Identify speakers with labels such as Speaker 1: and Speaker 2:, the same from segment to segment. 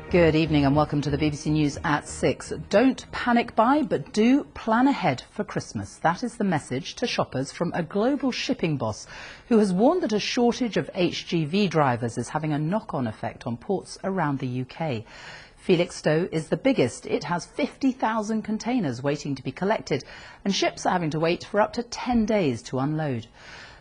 Speaker 1: Good evening and welcome to the BBC News at 6. Don't panic buy, but do plan ahead for Christmas. That is the message to shoppers from a global shipping boss who has warned that a shortage of HGV drivers is having a knock-on effect on ports around the UK. Felixstowe is the biggest. It has 50,000 containers waiting to be collected, and ships are having to wait for up to 10 days to unload.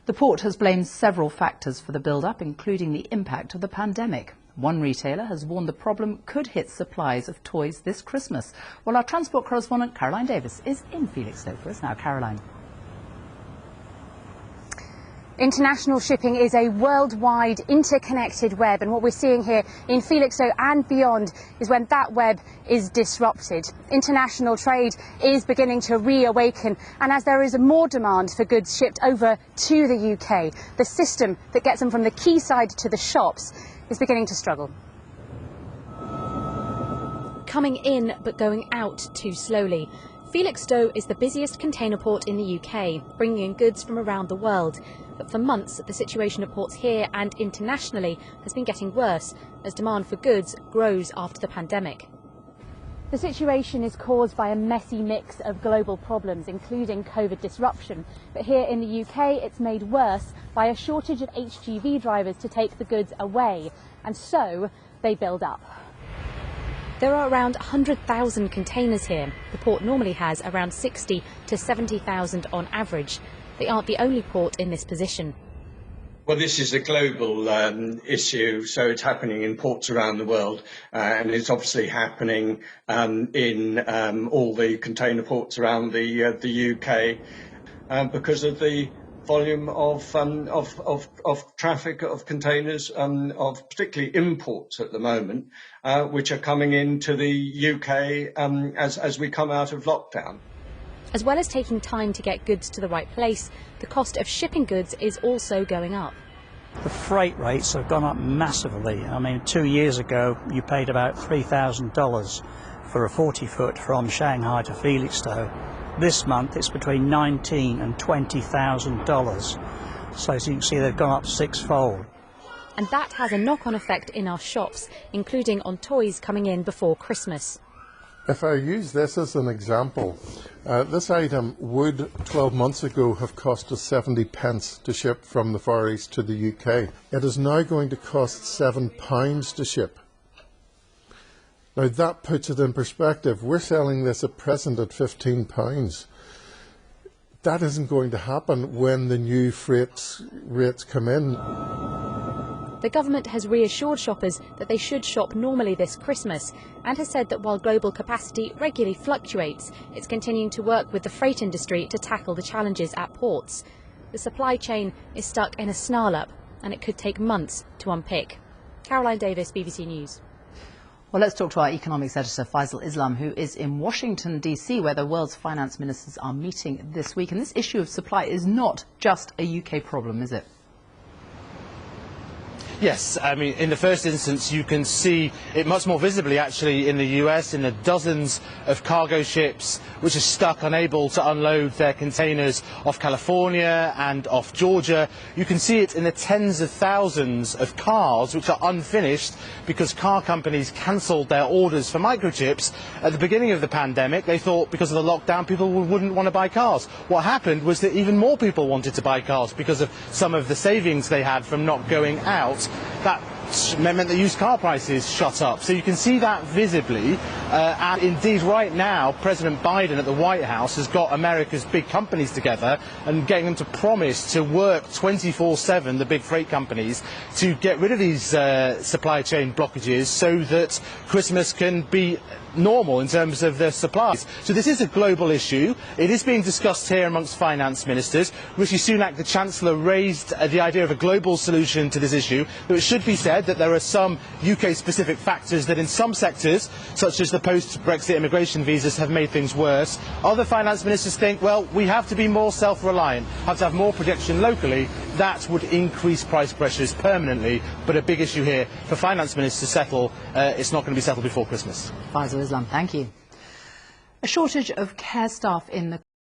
Speaker 1: The port has blamed several factors for the build-up, including the impact of the pandemic. One retailer has warned the problem could hit supplies of toys this Christmas. Well, our transport correspondent Caroline Davis is in Felixstowe for us now. Caroline.
Speaker 2: International shipping is a worldwide interconnected web, and what we're seeing here in Felixstowe and beyond is when that web is disrupted. International trade is beginning to reawaken, and as there is more demand for goods shipped over to the UK, the system that gets them from the quayside to the shops is beginning to struggle. Coming in but going out too slowly. Felixstowe is the busiest container port in the UK, bringing in goods from around the world. But for months, the situation at ports here and internationally has been getting worse as demand for goods grows after the pandemic. The situation is caused by a messy mix of global problems, including COVID disruption. But here in the UK, it's made worse by a shortage of HGV drivers to take the goods away. And so they build up. There are around 100,000 containers here. The port normally has around 60 to 70,000 on average. They aren't the only port in this position.
Speaker 3: Well, this is a global issue, so it's happening in ports around the world, and it's obviously happening in all the container ports around the UK because of the volume of traffic of containers, of particularly imports at the moment, which are coming into the UK as we come out of lockdown.
Speaker 2: As well as taking time to get goods to the right place, the cost of shipping goods is also going up.
Speaker 4: The freight rates have gone up massively. I mean, 2 years ago, you paid about $3,000 for a 40-foot from Shanghai to Felixstowe. This month, it's between $19,000 and $20,000. So as you can see, they've gone up sixfold.
Speaker 2: And that has a knock-on effect in our shops, including on toys coming in before Christmas.
Speaker 5: If I use this as an example, this item would 12 months ago have cost us 70 pence to ship from the Far East to the UK. It is now going to cost £7 to ship. Now that puts it in perspective. We're selling this at present at £15. That isn't going to happen when the new freight rates come in.
Speaker 2: The government has reassured shoppers that they should shop normally this Christmas and has said that while global capacity regularly fluctuates, it's continuing to work with the freight industry to tackle the challenges at ports. The supply chain is stuck in a snarl-up and it could take months to unpick. Caroline Davis, BBC News.
Speaker 1: Well, let's talk to our economics editor, Faisal Islam, who is in Washington, D.C., where the world's finance ministers are meeting this week. And this issue of supply is not just a UK problem, is it?
Speaker 6: Yes, I mean, in the first instance, you can see it much more visibly, actually, in the US, in the dozens of cargo ships which are stuck, unable to unload their containers off California and off Georgia. You can see it in the tens of thousands of cars which are unfinished because car companies cancelled their orders for microchips at the beginning of the pandemic. They thought because of the lockdown people wouldn't want to buy cars. What happened was that even more people wanted to buy cars because of some of the savings they had from not going out. That meant that used car prices shot up. So you can see that visibly. And indeed, right now, President Biden at the White House has got America's big companies together and getting them to promise to work 24/7, the big freight companies, to get rid of these supply chain blockages so that Christmas can be normal in terms of the supplies. So this is a global issue. It is being discussed here amongst finance ministers. Rishi Sunak, the Chancellor, raised the idea of a global solution to this issue. But it should be said that there are some UK-specific factors that in some sectors, such as the post-Brexit immigration visas, have made things worse. Other finance ministers think, well, we have to be more self-reliant, have to have more production locally. That would increase price pressures permanently. But a big issue here for finance ministers to settle, it's not going to be settled before Christmas.
Speaker 1: Faisal Islam, thank you. A shortage of care staff in the